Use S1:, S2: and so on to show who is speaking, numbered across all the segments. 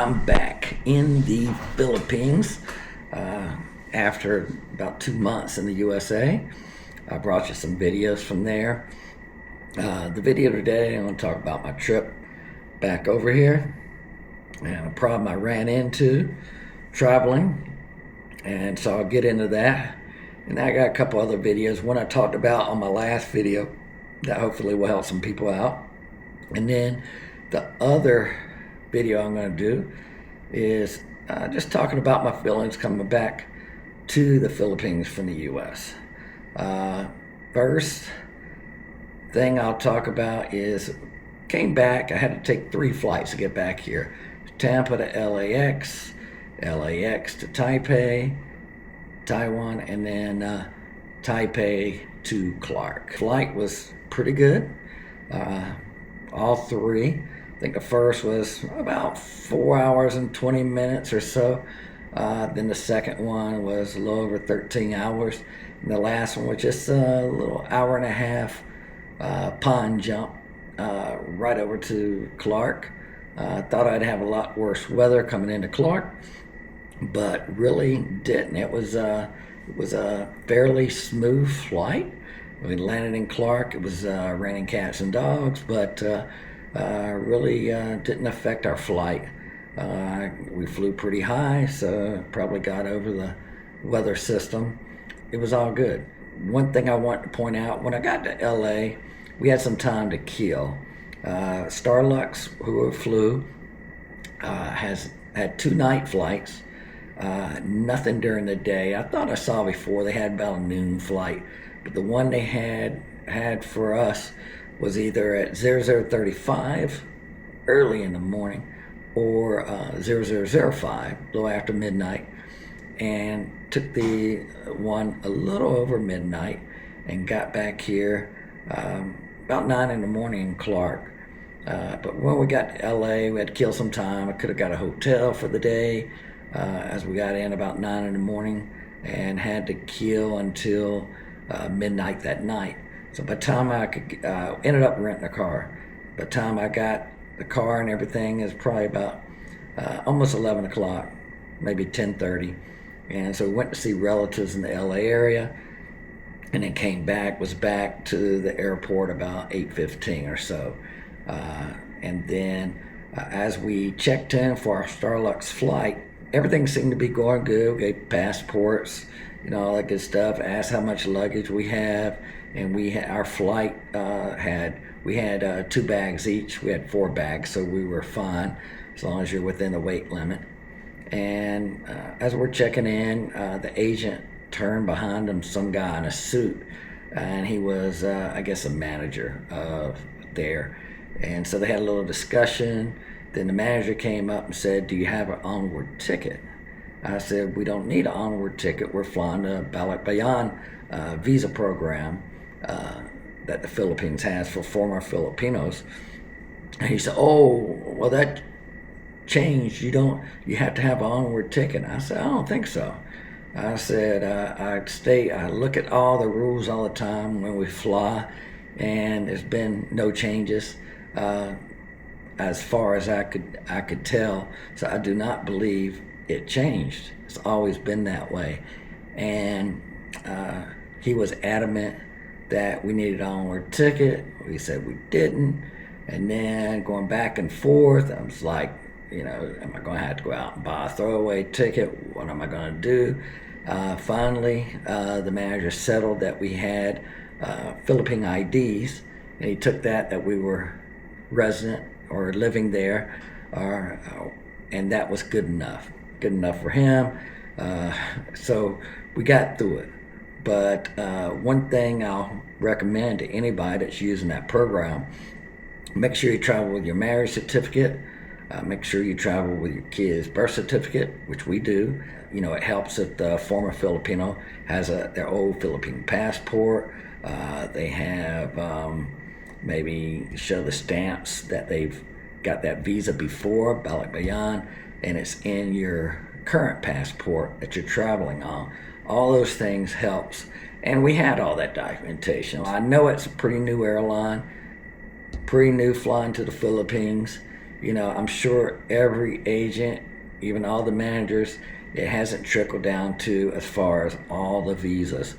S1: I'm back in the Philippines after about 2 months in the USA. I brought you some videos from there. The video today, I'm going to talk about my trip back over here and a problem I ran into traveling, and so I'll get into that. And I got a couple other videos, one I talked about on my last video that hopefully will help some people out. And then the other video I'm going to do is just talking about my feelings coming back to the Philippines from the US. First thing I'll talk about is came back. I had to take 3 flights to get back here. Tampa to LAX, LAX to Taipei, Taiwan, and then Taipei to Clark. Flight was pretty good. All 3. I think the first was about 4 hours and 20 minutes or so. Then the second one was a little over 13 hours. And the last one was just a little hour and a half pond jump right over to Clark. Thought I'd have a lot worse weather coming into Clark, but really didn't. It was a fairly smooth flight. We landed in Clark. It was raining cats and dogs, but really didn't affect our flight. We flew pretty high, so probably got over the weather system. It was all good. One thing I want to point out, when I got to LA, we had some time to kill. Starlux, who flew, has had 2 night flights. Nothing during the day. I thought I saw before they had about a noon flight, but the one they had for us was either at 0035 early in the morning or 0005 a little after midnight, and took the one a little over midnight and got back here about 9 in the morning in Clark. But when we got to LA, we had to kill some time. I could have got a hotel for the day as we got in about 9 in the morning and had to kill until midnight that night. So by the time I could, ended up renting a car. By the time I got the car and everything, is probably about almost 11 o'clock, maybe 10:30. And so we went to see relatives in the LA area, and then came back, was back to the airport about 8:15 or so. And then as we checked in for our Starlux flight, everything seemed to be going good. We gave passports, all that good stuff. Asked how much luggage we have, and our flight we had 2 bags each. We had 4 bags, so we were fine as long as you're within the weight limit. And as we're checking in, the agent turned behind him some guy in a suit, and he was I guess a manager there. And so they had a little discussion. Then the manager came up and said, "Do you have an onward ticket?" I said, "We don't need an onward ticket. We're flying the Balikbayan visa program that the Philippines has for former Filipinos." And he said, "Oh, well, that changed. You have to have an onward ticket." I said, "I don't think so." I said, I look at all the rules all the time when we fly, and there's been no changes as far as I could tell. So I do not believe it changed. It's always been that way. And he was adamant that we needed an onward ticket. We said we didn't. And then going back and forth, I was like, am I going to have to go out and buy a throwaway ticket? What am I going to do? Finally, the manager settled that we had Filipino IDs, and he took that we were resident or living there, and that was good enough. Good enough for him. So we got through it. But one thing I'll recommend to anybody that's using that program: make sure you travel with your marriage certificate. Make sure you travel with your kid's birth certificate, which we do. It helps if the former Filipino has their old Philippine passport. They have maybe show the stamps that they've got that visa before, Balikbayan, and it's in your current passport that you're traveling on. All those things helps. And we had all that documentation. I know it's a pretty new airline, pretty new flying to the Philippines, I'm sure every agent, even all the managers, it hasn't trickled down to as far as all the visas.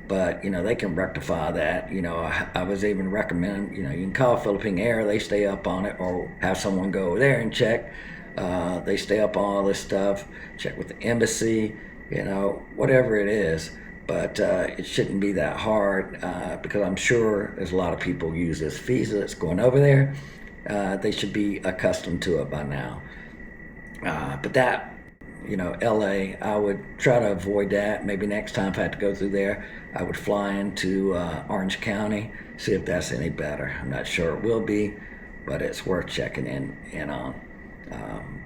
S1: But, they can rectify that. I was even recommend, you can call Philippine Air, they stay up on it, or have someone go over there and check. They stay up on all this stuff, check with the embassy, whatever it is. But it shouldn't be that hard because I'm sure there's a lot of people use this visa that's going over there. They should be accustomed to it by now. But that, LA, I would try to avoid that. Maybe next time if I had to go through there, I would fly into Orange County, see if that's any better. I'm not sure it will be, but it's worth checking in on.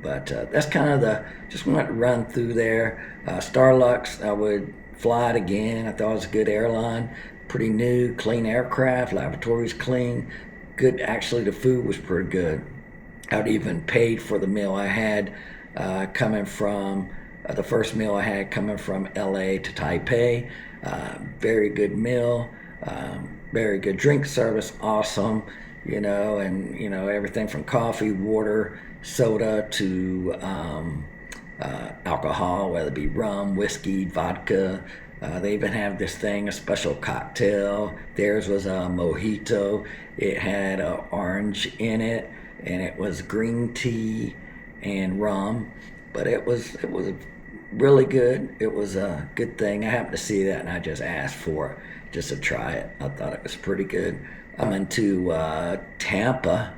S1: But that's kind of just want to run through there. Starlux, I would fly it again. I thought it was a good airline. Pretty new, clean aircraft, lavatories clean. Good, actually the food was pretty good. I'd even paid for the meal I had coming from, the first meal I had coming from LA to Taipei. Very good meal, very good drink service, awesome, and everything from coffee, water, soda to alcohol, whether it be rum, whiskey, vodka. They even have this thing, a special cocktail. Theirs was a mojito. It had orange in it, and it was green tea and rum. But it was really good. It was a good thing. I happened to see that, and I just asked for it just to try it. I thought it was pretty good. I'm into Tampa.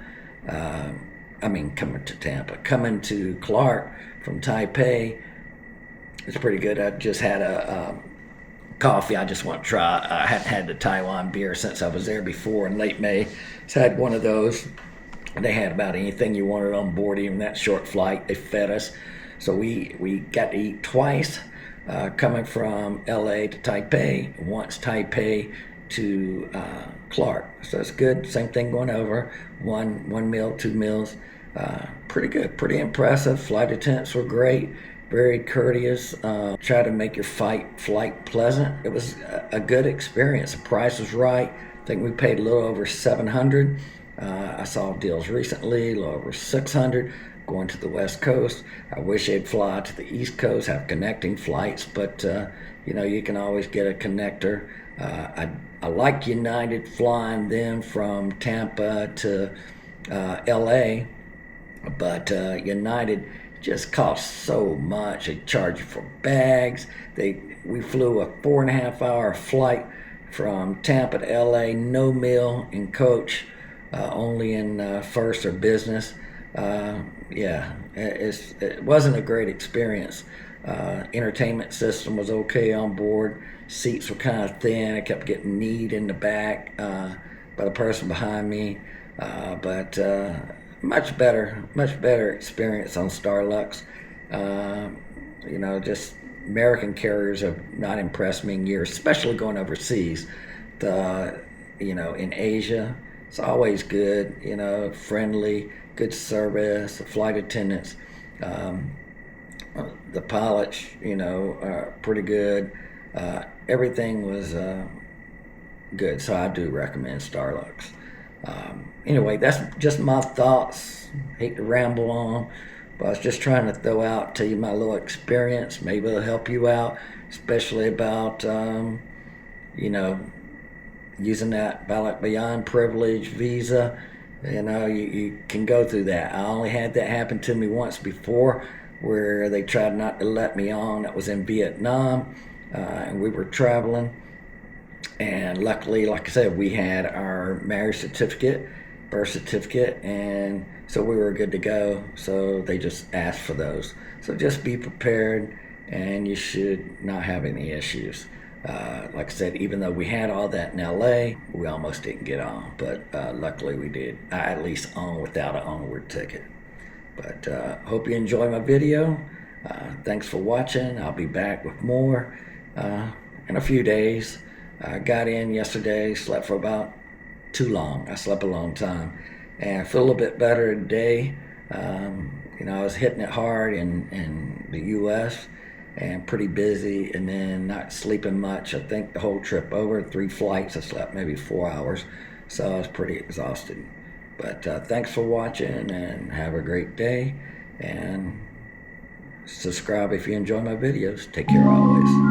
S1: Coming to Clark from Taipei. It's pretty good. I just had a coffee. I just want to try. I hadn't had the Taiwan beer since I was there before in late May. So I had one of those. They had about anything you wanted on board, even that short flight. They fed us. So we got to eat twice, coming from LA to Taipei, once Taipei to Clark. So it's good. Same thing going over. One meal, 2 meals. Pretty good, pretty impressive. Flight attendants were great, very courteous. Try to make your flight pleasant. It was a good experience. The price was right. I think we paid a little over $700. I saw deals recently, a little over $600 going to the West Coast. I wish they'd fly to the East Coast, have connecting flights, but you can always get a connector. I like United flying them from Tampa to LA, but United just costs so much. They charge you for bags. We flew a 4.5-hour flight from Tampa to LA, no meal in coach, only in first or business. It wasn't a great experience. Entertainment system was okay on board. Seats were kind of thin. I kept getting kneed in the back by the person behind me. But much better experience on Starlux. Just American carriers have not impressed me in years, especially going overseas. In Asia, it's always good, friendly, good service, the flight attendants, the pilots, are pretty good. Everything was good, so I do recommend Starlux. Anyway, that's just my thoughts. Hate to ramble on, but I was just trying to tell you my little experience. Maybe it'll help you out, especially about, using that Balikbayan privilege visa. You can go through that. I only had that happen to me once before, where they tried not to let me on. That was in Vietnam, and we were traveling. And luckily, like I said, we had our marriage certificate, birth certificate, and so we were good to go. So they just asked for those. So just be prepared, and you should not have any issues. Like I said, even though we had all that in LA, we almost didn't get on, but luckily we did. I at least on without an onward ticket. But hope you enjoy my video. Thanks for watching. I'll be back with more in a few days. I got in yesterday, slept for about too long. I slept a long time, and I feel a little bit better today. I was hitting it hard in the U.S. and pretty busy, and then not sleeping much. I think the whole trip over, 3 flights, I slept maybe 4 hours, so I was pretty exhausted. But thanks for watching, and have a great day. And subscribe if you enjoy my videos. Take care always.